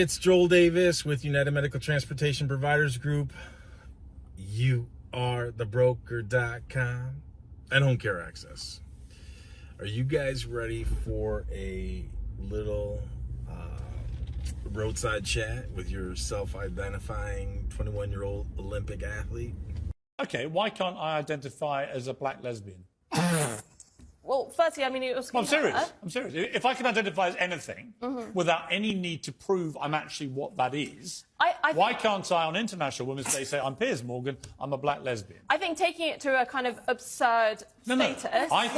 It's Joel Davis with United Medical Transportation Providers Group. YouAreTheBroker.com and Home Care Access. Are you guys ready for a little roadside chat with your self-identifying 21-year-old Olympic athlete? Okay, why can't I identify as a black lesbian? Well, firstly, I mean, it was. I'm serious. I'm serious. If I can identify as anything without any need to prove I'm actually what that is, why can't I, on International Women's Day, say I'm Piers Morgan, I'm a black lesbian? I think taking it to a kind of absurd status. I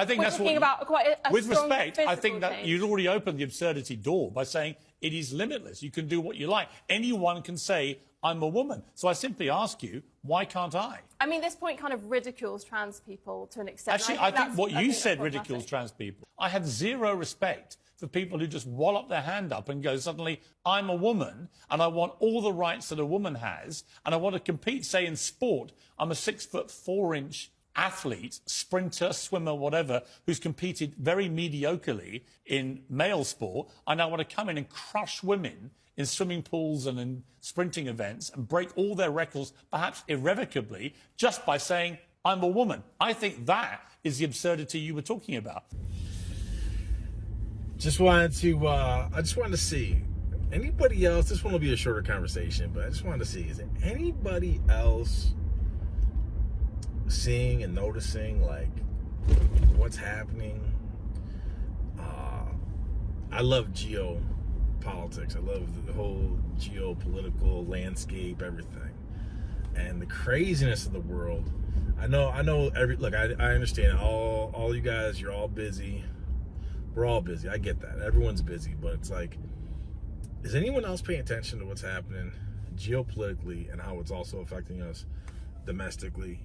think we're that's talking about quite a with strong respect, I think that change. you'd already opened the absurdity door by saying it is limitless. You can do what you like. Anyone can say I'm a woman. So I simply ask you, why can't I? I mean, this point kind of ridicules trans people to an extent. Actually, I think what you said ridicules trans people. I have zero respect for people who just wallop their hand up and go, suddenly, I'm a woman and I want all the rights that a woman has and I want to compete, say, in sport. I'm a 6'4" athlete, sprinter, swimmer, whatever, who's competed very mediocrely in male sport. I now want to come in and crush women in swimming pools and in sprinting events and break all their records, perhaps irrevocably, just by saying, I'm a woman. I think that is the absurdity you were talking about. I just wanted to see, anybody else, this one will be a shorter conversation, but I just wanted to see, is there anybody else seeing and noticing, like, what's happening? I love geopolitics. I love the whole geopolitical landscape, everything, and the craziness of the world. I know. I understand. All you guys, you're all busy. We're all busy. I get that. Everyone's busy, but it's like, is anyone else paying attention to what's happening geopolitically and how it's also affecting us domestically?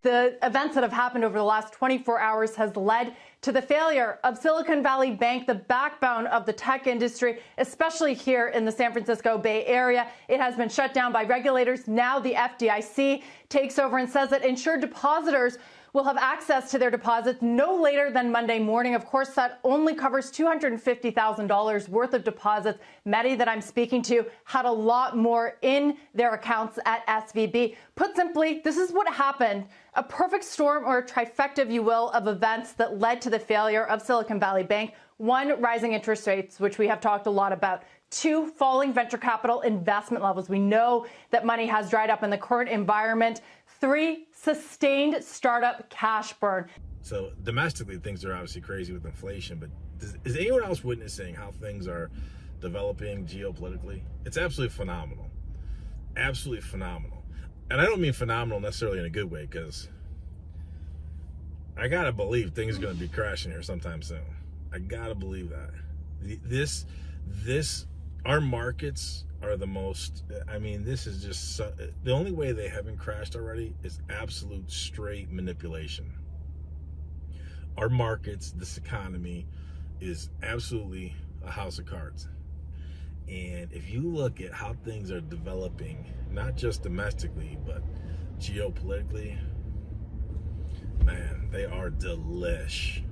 The events that have happened over the last 24 hours has led to the failure of Silicon Valley Bank, the backbone of the tech industry, especially here in the San Francisco Bay Area. It has been shut down by regulators. Now the FDIC takes over and says that insured depositors will have access to their deposits no later than Monday morning. Of course, that only covers $250,000 worth of deposits. Many that I'm speaking to had a lot more in their accounts at SVB. Put simply, this is what happened. A perfect storm, or a trifecta, if you will, of events that led to the failure of Silicon Valley Bank. One, rising interest rates, which we have talked a lot about. Two, falling venture capital investment levels. We know that money has dried up in the current environment. Three, sustained startup cash burn. So domestically, things are obviously crazy with inflation, but is anyone else witnessing how things are developing geopolitically? It's absolutely phenomenal. Absolutely phenomenal. And I don't mean phenomenal necessarily in a good way, because I gotta believe things are gonna be crashing here sometime soon. I gotta believe that. Our markets are the most, I mean, this is just, the only way they haven't crashed already is absolute straight manipulation. Our markets, this economy is absolutely a house of cards. And if you look at how things are developing, not just domestically, but geopolitically, man, they are delish.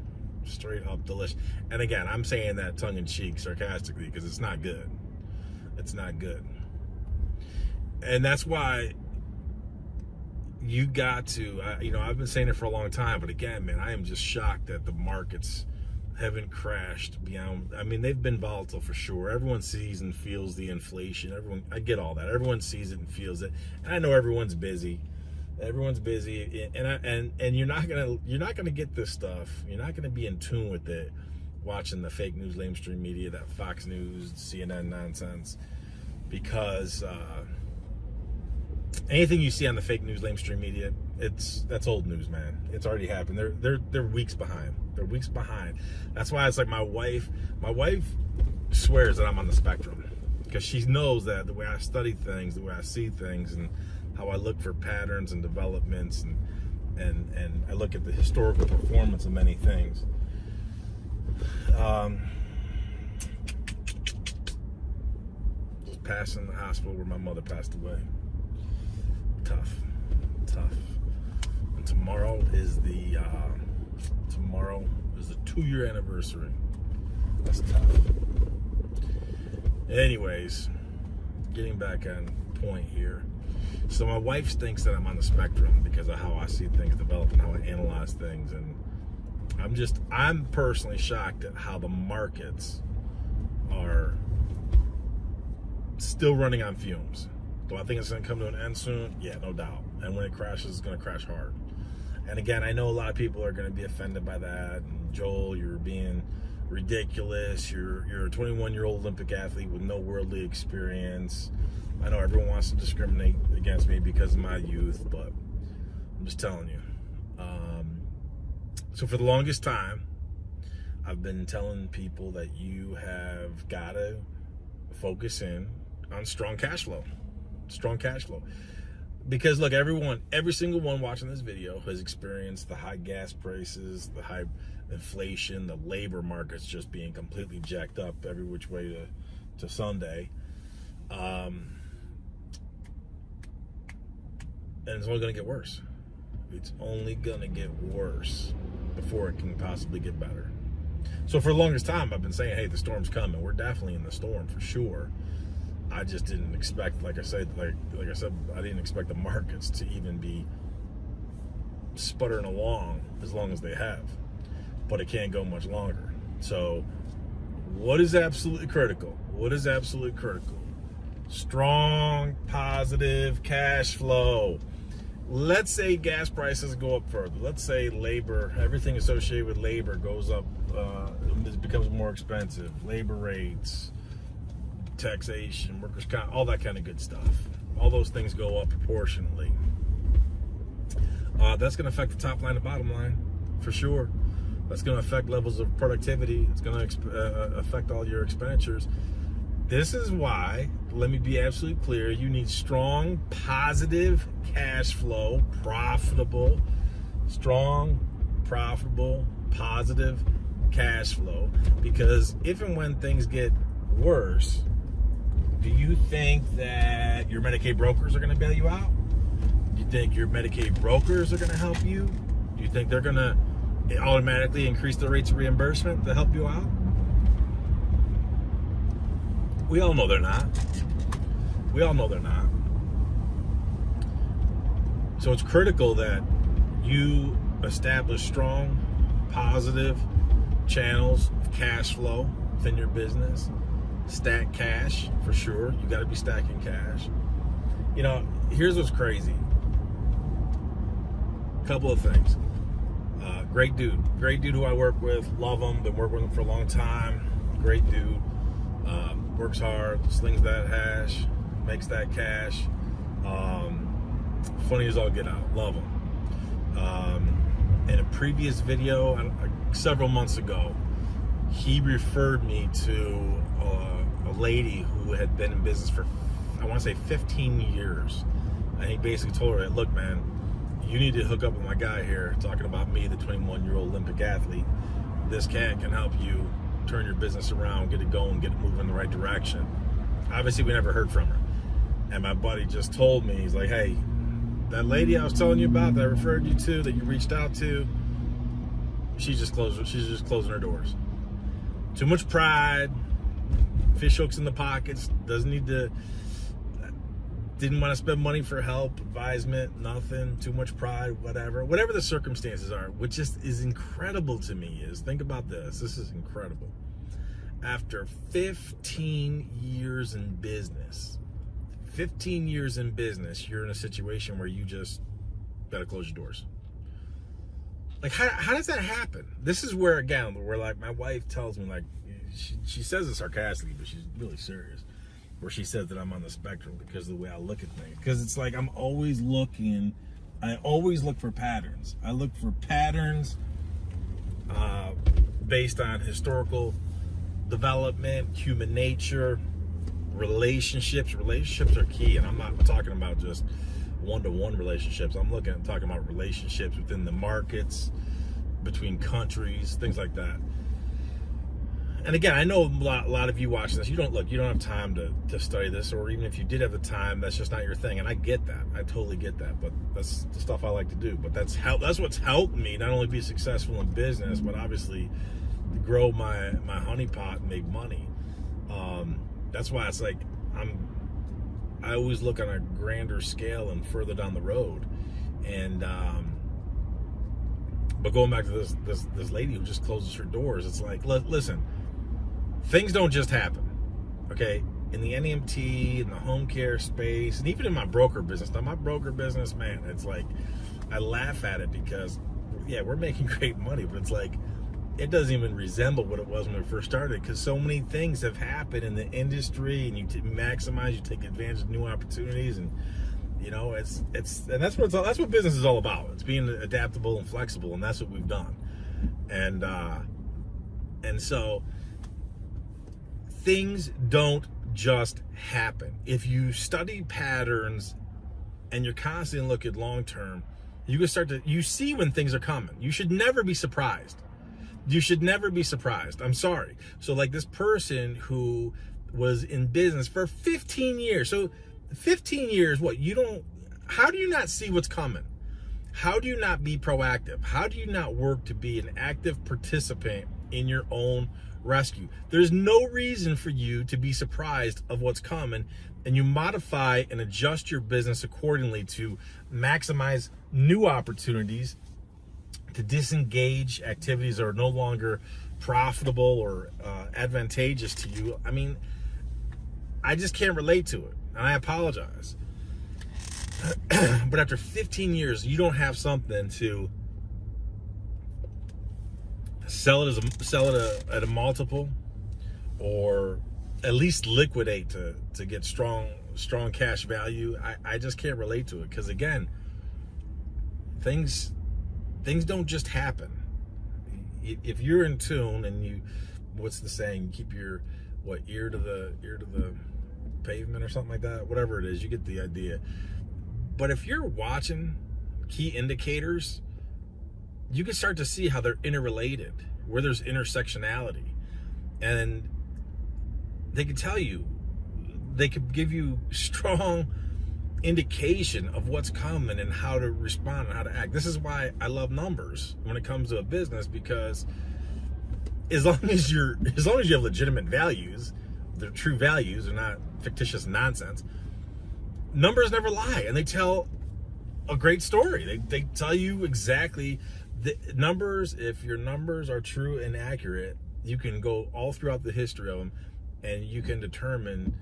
Straight up delish. And again, I'm saying that tongue-in-cheek, sarcastically, because it's not good. It's not good. And that's why you got to, I've been saying it for a long time, but again, man, I am just shocked that the markets haven't crashed beyond. I mean, they've been volatile for sure. Everyone sees and feels the inflation. I get all that. Everyone sees it and feels it. And I know everyone's busy. Everyone's busy, and you're not gonna get this stuff. You're not gonna be in tune with it, watching the fake news, lamestream media, that Fox News, CNN nonsense, because anything you see on the fake news, lamestream media, that's old news, man. It's already happened. They're weeks behind. They're weeks behind. That's why it's like my wife swears that I'm on the spectrum, because she knows that the way I study things, the way I see things, and how I look for patterns and developments, and I look at the historical performance of many things. Passing the hospital where my mother passed away. Tough. And tomorrow is the 2-year anniversary. That's tough. Anyways, getting back on point here. So my wife thinks that I'm on the spectrum because of how I see things develop and how I analyze things. And I'm personally shocked at how the markets are still running on fumes. Do I think it's going to come to an end soon? Yeah, no doubt. And when it crashes, it's going to crash hard. And again, I know a lot of people are going to be offended by that. And Joel, you're being ridiculous. You're a 21-year-old Olympic athlete with no worldly experience. I know everyone wants to discriminate against me because of my youth, but I'm just telling you. So for the longest time, I've been telling people that you have got to focus in on strong cash flow. Strong cash flow. Because look, every single one watching this video has experienced the high gas prices, the high inflation, the labor markets just being completely jacked up every which way to Sunday. And it's only going to get worse. It's only going to get worse before it can possibly get better. So for the longest time, I've been saying, hey, the storm's coming. We're definitely in the storm for sure. I just didn't expect, like I said, I didn't expect the markets to even be sputtering along as long as they have. But it can't go much longer. So what is absolutely critical? What is absolutely critical? Strong, positive cash flow. Let's say gas prices go up further. Let's say labor, everything associated with labor goes up, it becomes more expensive. Labor rates, taxation, workers' comp, all that kind of good stuff. All those things go up proportionately. That's going to affect the top line and bottom line, for sure. That's going to affect levels of productivity. It's going to affect all your expenditures. This is why, let me be absolutely clear, you need strong, positive cash flow, profitable, strong, profitable, positive cash flow. Because if and when things get worse, do you think that your Medicaid brokers are going to bail you out? Do you think your Medicaid brokers are going to help you? Do you think they're going to automatically increase the rates of reimbursement to help you out? We all know they're not. We all know they're not. So it's critical that you establish strong, positive channels of cash flow within your business. Stack cash, for sure. You got to be stacking cash. You know, here's what's crazy. Couple of things. Great dude who I work with. Love him. Been working with him for a long time. Great dude. Works hard, slings that hash, makes that cash. Funny as all get out. Love him. In a previous video, several months ago, he referred me to a lady who had been in business for, I want to say 15 years. And he basically told her, look, man, you need to hook up with my guy here, talking about me, the 21-year-old Olympic athlete. This cat can help you turn your business around, get it going, get it moving in the right direction. Obviously, we never heard from her. And my buddy just told me, he's like, hey, that lady I was telling you about, that I referred you to, that you reached out to, she's just closing her doors. Too much pride, fish hooks in the pockets, didn't want to spend money for help, advisement, nothing, too much pride, whatever the circumstances are, which just is incredible to me. Think about this is incredible. After 15 years in business, you're in a situation where you just got to close your doors. Like, how does that happen? This is where, again, where like my wife tells me, like, she says it sarcastically, but she's really serious. Where she says that I'm on the spectrum because of the way I look at things. Because it's like I always look for patterns. I look for patterns based on historical development, human nature, relationships. Relationships are key, and I'm not talking about just one-to-one relationships. I'm talking about relationships within the markets, between countries, things like that. And again, I know a lot of you watching this, you don't have time to study this, or even if you did have the time, that's just not your thing. And I get that. I totally get that. But that's the stuff I like to do. But that's what's helped me not only be successful in business, but obviously grow my honeypot and make money. That's why it's like I always look on a grander scale and further down the road. And but going back to this lady who just closes her doors, it's like, listen, things don't just happen, okay? In the NEMT, in the home care space, and even in my broker business. Now, my broker business, man, it's like, I laugh at it because, yeah, we're making great money, but it's like, it doesn't even resemble what it was when we first started, because so many things have happened in the industry, and you maximize, you take advantage of new opportunities, and you know, and that's what business is all about. It's being adaptable and flexible, and that's what we've done. And so things don't just happen. If you study patterns and you're constantly looking long term, you can you see when things are coming. You should never be surprised. You should never be surprised. I'm sorry. So like this person who was in business for 15 years. So 15 years, how do you not see what's coming? How do you not be proactive? How do you not work to be an active participant in your own rescue? There's no reason for you to be surprised of what's coming, and you modify and adjust your business accordingly to maximize new opportunities, to disengage activities that are no longer profitable or advantageous to you. I mean, I just can't relate to it, and I apologize. But after 15 years, you don't have something to sell it at a multiple, or at least liquidate to get strong cash value. I just can't relate to it, because again, things don't just happen. If you're in tune and what's the saying? You keep your ear to the pavement or something like that. Whatever it is, you get the idea. But if you're watching key indicators, you can start to see how they're interrelated, where there's intersectionality, and they can tell you, they could give you strong indication of what's coming and how to respond and how to act. This is why I love numbers when it comes to a business, because as long as you have legitimate values, they're true values, they're not fictitious nonsense. Numbers never lie, and they tell a great story. They tell you exactly the numbers. If your numbers are true and accurate, you can go all throughout the history of them, and you can determine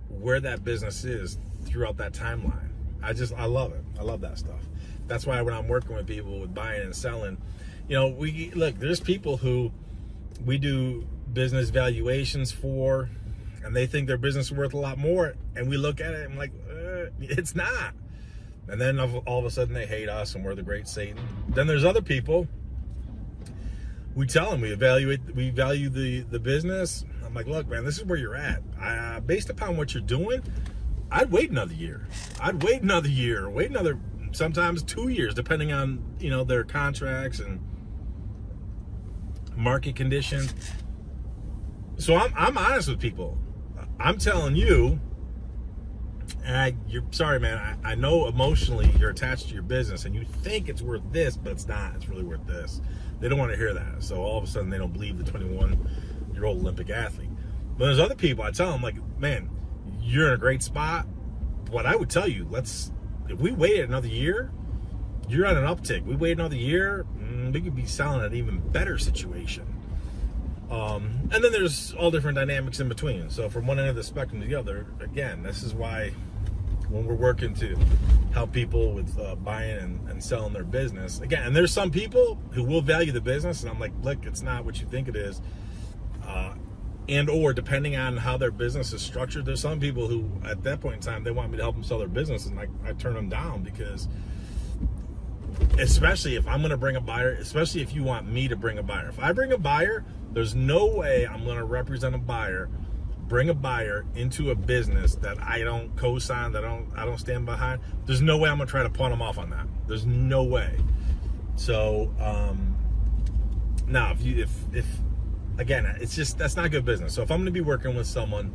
where that business is throughout that timeline. I love it. I love that stuff. That's why when I'm working with people with buying and selling, you know, there's people who we do business valuations for, and they think their business is worth a lot more, and we look at it and like, it's not. And then all of a sudden they hate us and we're the great Satan. Then there's other people, we tell them we value the business. I'm like, look, man, this is where you're at. Based upon what you're doing, I'd wait another year. Wait another, sometimes 2 years, depending on, you know, their contracts and market conditions. So I'm honest with people. I'm telling you, and you're sorry, man. I know emotionally you're attached to your business and you think it's worth this, but it's not. It's really worth this. They don't want to hear that. So all of a sudden they don't believe the 21-year-old Olympic athlete. But there's other people, I tell them, like, man, you're in a great spot. What I would tell you, if we waited another year, you're on an uptick. We wait another year, we could be selling an even better situation. And then there's all different dynamics in between. So from one end of the spectrum to the other, again, this is why when we're working to help people with buying and selling their business, again, and there's some people who will value the business, and I'm like, look, it's not what you think it is. And or depending on how their business is structured, there's some people who at that point in time, they want me to help them sell their business, and I turn them down, because especially if I'm going to bring a buyer, especially if you want me to bring a buyer. If I bring a buyer, there's no way I'm going to represent a buyer, bring a buyer into a business that I don't co-sign, that I don't stand behind. There's no way I'm going to try to pawn them off on that. There's no way. So now if again, it's just, that's not good business. So if I'm going to be working with someone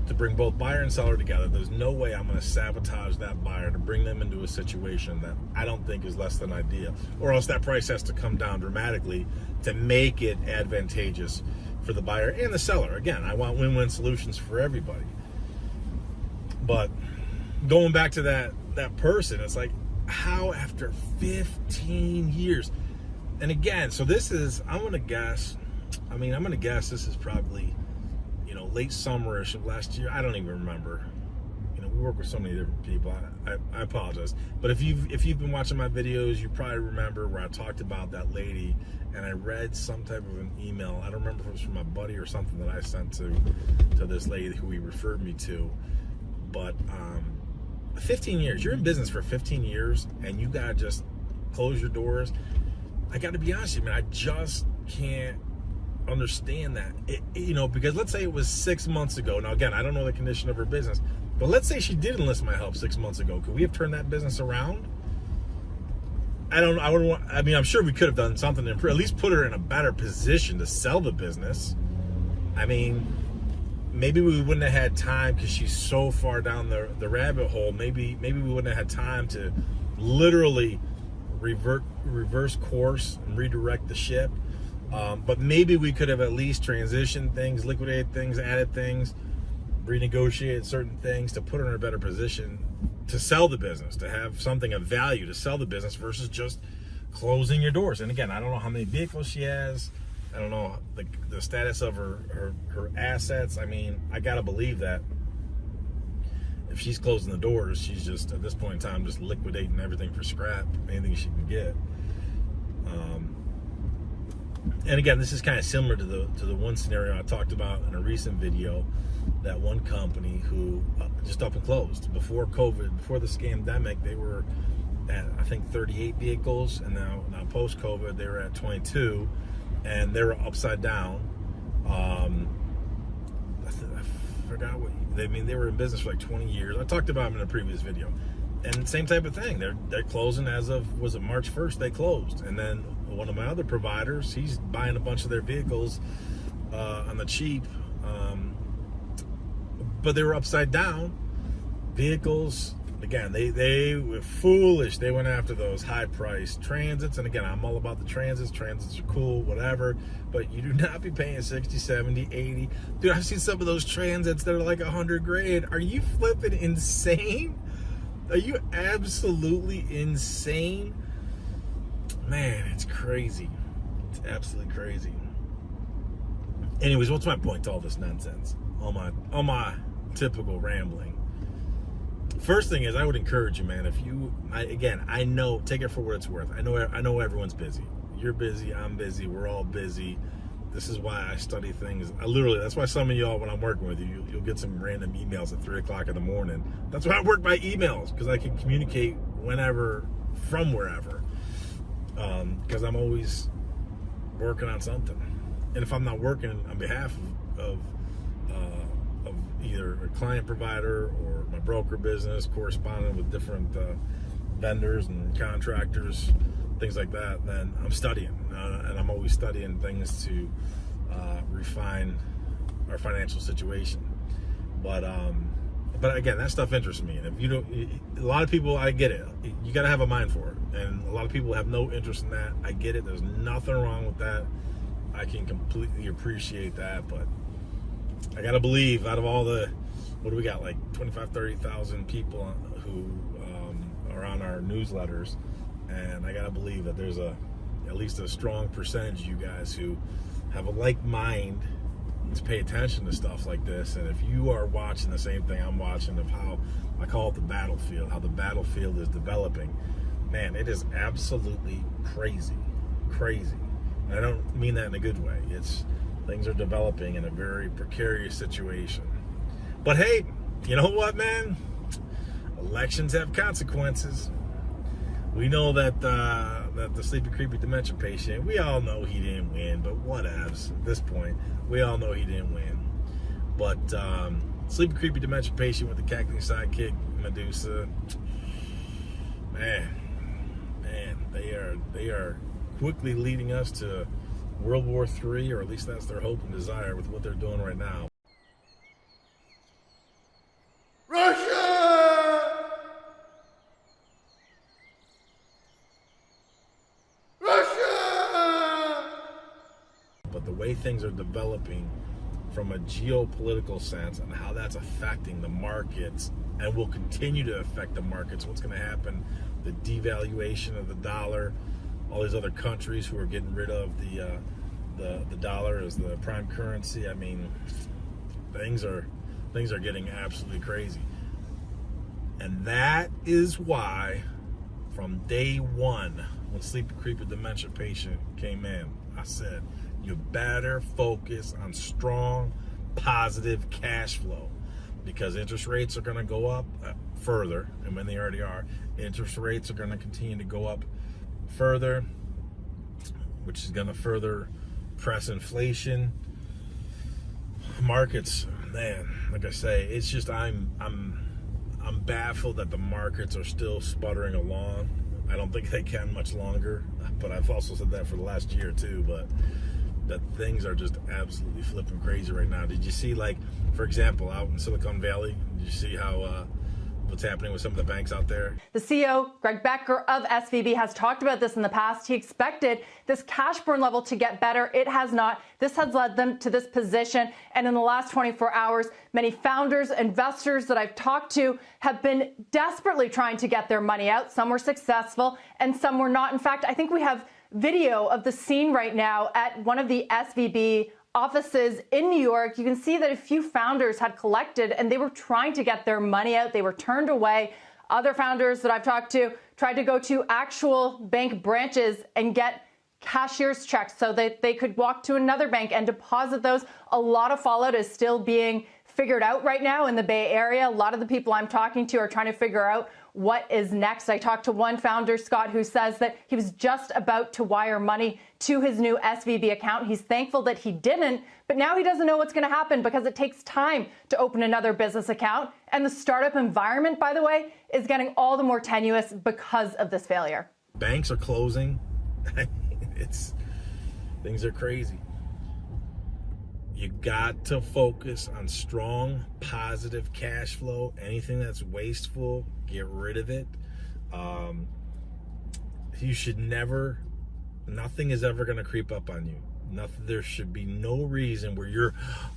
to bring both buyer and seller together, there's no way I'm going to sabotage that buyer to bring them into a situation that I don't think is less than ideal, or else that price has to come down dramatically to make it advantageous for the buyer and the seller. Again, I want win-win solutions for everybody. But going back to that person, it's like, how after 15 years? And again, so this is, I'm going to guess this is probably, late summerish of last year. I don't even remember. We work with so many different people. I apologize. But if you've been watching my videos, you probably remember where I talked about that lady, and I read some type of an email. I don't remember if it was from my buddy or something that I sent to this lady who he referred me to. But 15 years. You're in business for 15 years, and you gotta just close your doors. I got to be honest with you, man. I just can't understand that. Because let's say it was 6 months ago. Now, again, I don't know the condition of her business, but let's say she did enlist my help 6 months ago. Could we have turned that business around? I'm sure we could have done something to improve, at least put her in a better position to sell the business. Maybe we wouldn't have had time because she's so far down the rabbit hole. Maybe we wouldn't have had time to literally reverse course and redirect the ship. But maybe we could have at least transitioned things, liquidated things, added things, renegotiated certain things to put her in a better position to sell the business, to have something of value to sell the business versus just closing your doors. And again, I don't know how many vehicles she has. I don't know the status of her assets. I got to believe that if she's closing the doors, she's just, at this point in time, just liquidating everything for scrap, anything she can get. And again, this is kind of similar to the one scenario I talked about in a recent video, that one company who just up and closed. Before COVID, before the scamdemic, they were at, I think, 38 vehicles, and now post-COVID, they were at 22, and they were upside down. I forgot what they were in business for like 20 years. I talked about them in a previous video. And same type of thing. They're closing as of, was it March 1st? They closed. And then one of my other providers, he's buying a bunch of their vehicles on the cheap. But they were upside down vehicles. Again, they were foolish. They went after those high-priced Transits. And again, I'm all about the Transits. Transits are cool, whatever. But you do not be paying 60, 70, 80. Dude, I've seen some of those Transits that are like $100,000. Are you flipping insane? Are you absolutely insane? Man, it's crazy. It's absolutely crazy. Anyways, what's my point to all this nonsense? All my typical rambling. First thing is, I would encourage you, man, I know, take it for what it's worth. I know everyone's busy. You're busy, I'm busy, we're all busy. This is why I study things. That's why some of y'all, when I'm working with you, you'll get some random emails at 3 o'clock in the morning. That's why I work by emails, because I can communicate whenever, from wherever. Because I'm always working on something. And if I'm not working on behalf of either a client provider or my broker business, corresponding with different vendors and contractors, things like that, then I'm studying. And I'm always studying things to refine our financial situation. But again, that stuff interests me. And if you don't, a lot of people, I get it. You got to have a mind for it. And a lot of people have no interest in that. I get it. There's nothing wrong with that. I can completely appreciate that. But I got to believe, out of all the, what do we got, like 25, 30,000 people who are on our newsletters, and I got to believe that there's at least a strong percentage of you guys who have a like mind to pay attention to stuff like this. And if you are watching the same thing I'm watching, of how I call it the battlefield, how the battlefield is developing, man, it is absolutely crazy. And I don't mean that in a good way. Things are developing in a very precarious situation. But hey, you know what, man? Elections have consequences. We know that the sleepy, creepy dementia patient, we all know he didn't win, but whatevs. At this point, we all know he didn't win. But sleepy, creepy dementia patient with the cackling sidekick, Medusa, man, they are quickly leading us to World War III, or at least that's their hope and desire with what they're doing right now. but the way things are developing from a geopolitical sense and how that's affecting the markets and will continue to affect the markets, what's going to happen, the devaluation of the dollar, all these other countries who are getting rid of the dollar as the prime currency. I mean, things are getting absolutely crazy. And that is why from day one, when Sleepy Creepy Dementia Patient came in, I said, you better focus on strong, positive cash flow, because interest rates are going to go up further, and when they already are, interest rates are going to continue to go up further, which is going to further press inflation. Markets, man, like I say, it's just I'm baffled that the markets are still sputtering along. I don't think they can much longer, but I've also said that for the last year too, but that things are just absolutely flipping crazy right now. Did you see, like, for example, out in Silicon Valley, did you see how what's happening with some of the banks out there? The CEO, Greg Becker of SVB, has talked about this in the past. He expected this cash burn level to get better. It has not. This has led them to this position. And in the last 24 hours, many founders, investors that I've talked to have been desperately trying to get their money out. Some were successful and some were not. In fact, I think we have video of the scene right now at one of the SVB offices in New York. You can see that a few founders had collected and they were trying to get their money out. They were turned away. Other founders that I've talked to tried to go to actual bank branches and get cashier's checks so that they could walk to another bank and deposit those. A lot of fallout is still being figured out right now in the Bay Area. A lot of the people I'm talking to are trying to figure out what is next. I talked to one founder, Scott, who says that he was just about to wire money to his new SVB account. He's thankful that he didn't, but now he doesn't know what's going to happen because it takes time to open another business account. And the startup environment, by the way, is getting all the more tenuous because of this failure. Banks are closing. Things are crazy. You got to focus on strong, positive cash flow. Anything that's wasteful, get rid of it. You should never, nothing is ever going to creep up on you. Nothing. There should be no reason where you're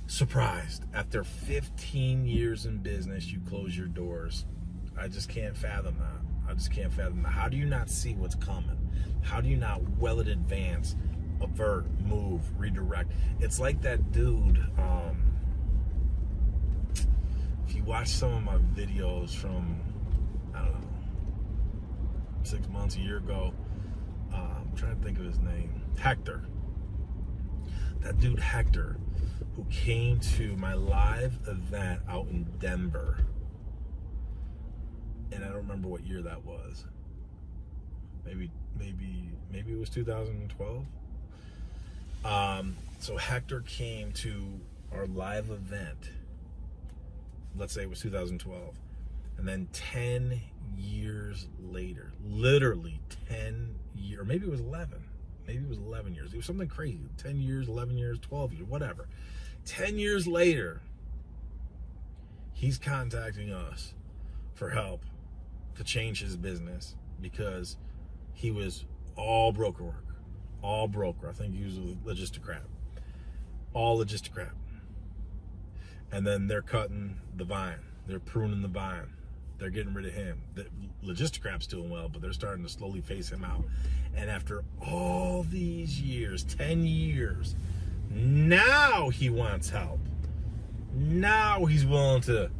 surprised. After 15 years in business, you close your doors. I just can't fathom that. I just can't fathom that. How do you not see what's coming? How do you not well in advance avert, move, redirect? It's like that dude, if you watch some of my videos from, I don't know, 6 months, a year ago, I'm trying to think of his name, Hector. That dude Hector, who came to my live event out in Denver, and I don't remember what year that was. Maybe it was 2012. So Hector came to our live event. Let's say it was 2012. And then 10 years later, literally 10 years, or maybe it was 11. Maybe it was 11 years. It was something crazy. 10 years, 11 years, 12 years, whatever. 10 years later, he's contacting us for help to change his business because he was all broker work. All broker. I think he was a Logisticrat. All Logisticrat. And then they're cutting the vine. They're pruning the vine. They're getting rid of him. The Logisticrat's doing well, but they're starting to slowly phase him out. And after all these years, 10 years, now he wants help. Now he's willing to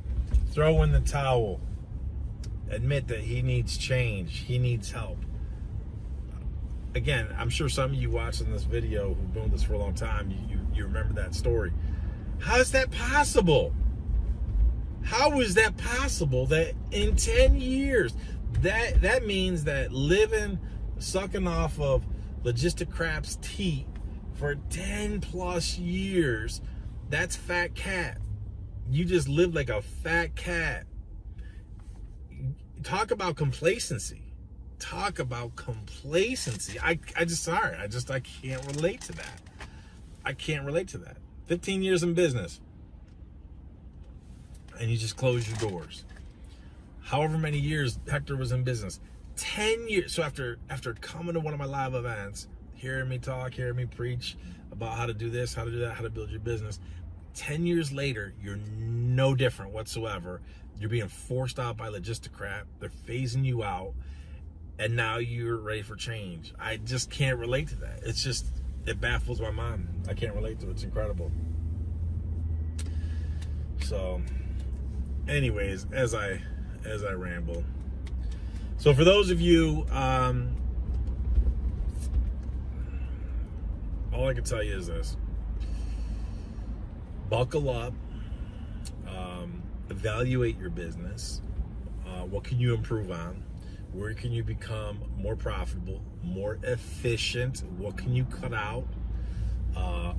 throw in the towel, admit that he needs change, he needs help. Again, I'm sure some of you watching this video who've been with this for a long time, you remember that story. How is that possible? How is that possible that in 10 years, that means that living, sucking off of Logisticrat's teat for 10 plus years, that's fat cat. You just lived like a fat cat. Talk about complacency. Talk about complacency. I can't relate to that. I can't relate to that. 15 years in business, and you just close your doors. However many years Hector was in business, 10 years. So after coming to one of my live events hearing me talk, hearing me preach about how to do this, how to do that, how to build your business. 10 years later, you're no different whatsoever. You're being forced out by Logistocrat. They're phasing you out. And now you're ready for change. I just can't relate to that. It's just, it baffles my mind. I can't relate to it. It's incredible. So, anyways, as I ramble. So for those of you, all I can tell you is this. Buckle up. Evaluate your business. What can you improve on? Where can you become more profitable, more efficient? What can you cut out?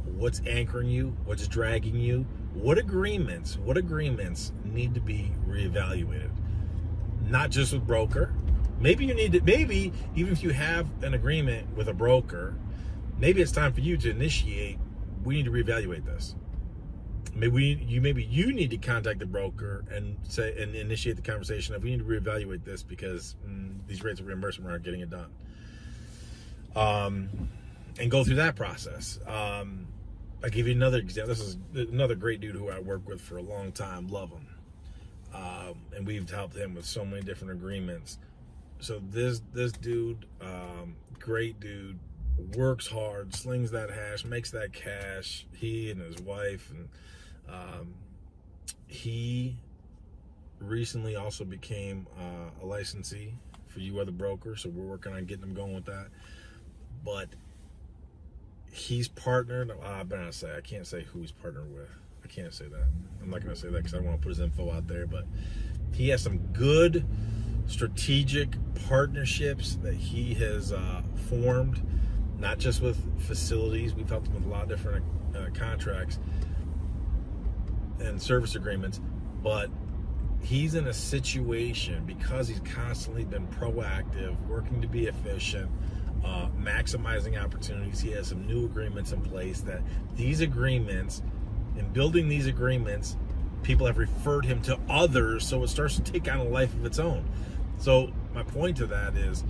What's anchoring you? What's dragging you? What agreements need to be reevaluated? Not just with broker. Maybe even if you have an agreement with a broker, maybe it's time for you to initiate, we need to reevaluate this. Maybe you need to contact the broker and say and initiate the conversation of, we need to reevaluate this because these rates of reimbursement aren't getting it done. And go through that process. I'll give you another example. This is another great dude who I work with for a long time. Love him. And we've helped him with so many different agreements. So this dude, great dude, works hard, slings that hash, makes that cash. He and his wife, and he recently also became a licensee for You Are the Broker. So we're working on getting him going with that. But he's partnered. I better not say. I can't say who he's partnered with. I can't say that. I'm not going to say that because I don't want to put his info out there. But he has some good strategic partnerships that he has formed, not just with facilities. We've helped him with a lot of different contracts and service agreements, but he's in a situation because he's constantly been proactive, working to be efficient, maximizing opportunities. He has some new agreements in place that these agreements, in building these agreements, people have referred him to others, so it starts to take on a life of its own. So my point to that is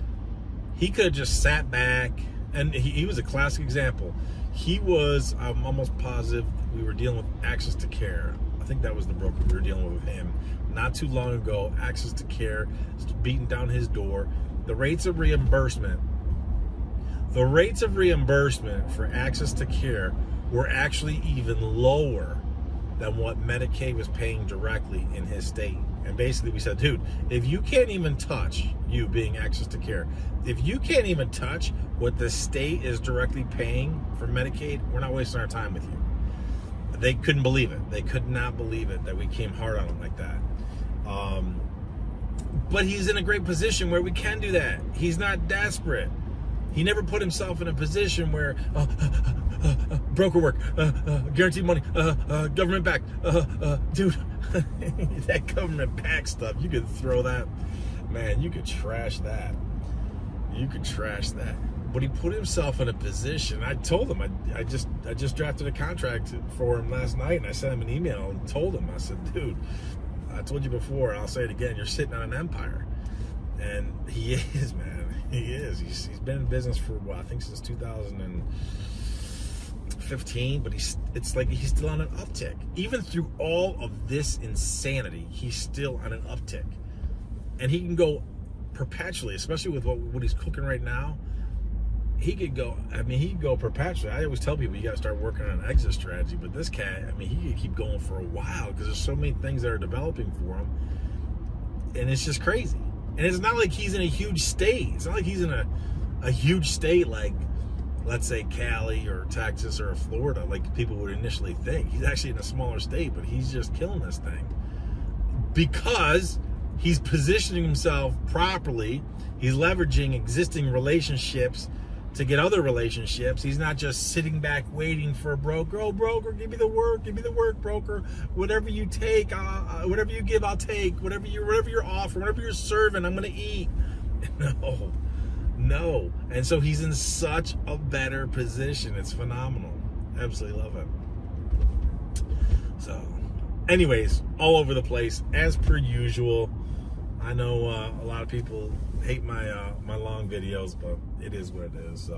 he could have just sat back, and he was a classic example. He was, I'm almost positive, we were dealing with Access to Care. I think that was the broker we were dealing with him. Not too long ago, Access to Care beating down his door. The rates of reimbursement for Access to Care were actually even lower than what Medicaid was paying directly in his state. And basically we said, dude, if you can't even touch, you being Access to Care, if you can't even touch what the state is directly paying for Medicaid, we're not wasting our time with you. They couldn't believe it. They could not believe it that we came hard on him like that. But he's in a great position where we can do that. He's not desperate. He never put himself in a position where broker work, guaranteed money, government back. Dude, that government back stuff, you could throw that, man, you could trash that. You could trash that. But he put himself in a position. I told him, I just drafted a contract for him last night, and I sent him an email and told him, I said, dude, I told you before, and I'll say it again, you're sitting on an empire. And he is, man. He is. He's been in business for, I think since 2015, but it's like he's still on an uptick. Even through all of this insanity, he's still on an uptick. And he can go perpetually, especially with what he's cooking right now. He could go perpetually. I always tell people you got to start working on an exit strategy, but this cat, he could keep going for a while because there's so many things that are developing for him, and it's just crazy. And it's not like he's in a huge state. It's not like he's in a huge state like, let's say, Cali or Texas or Florida, like people would initially think. He's actually in a smaller state, but he's just killing this thing because he's positioning himself properly. He's leveraging existing relationships to get other relationships. He's not just sitting back waiting for a broker. Oh, broker, give me the work, broker. Whatever you take, whatever you give, I'll take. Whatever you're offering, whatever you're serving, I'm gonna eat. No. And so he's in such a better position. It's phenomenal. Absolutely love it. So, anyways, all over the place as per usual. I know a lot of people hate my my long videos, but it is what it is.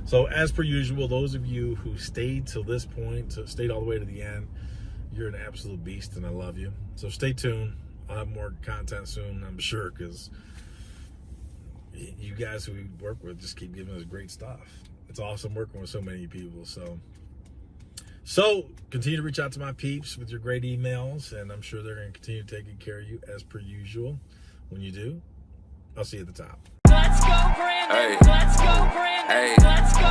So as per usual, those of you who stayed till this point, stayed all the way to the end, you're an absolute beast, and I love you. So stay tuned. I'll have more content soon, I'm sure, because you guys who we work with just keep giving us great stuff. It's awesome working with so many people. So continue to reach out to my peeps with your great emails, and I'm sure they're going to continue taking care of you as per usual. When you do, I'll see you at the top. Let's go, Brandon. Hey. Let's go, Brandon. Hey. Let's go.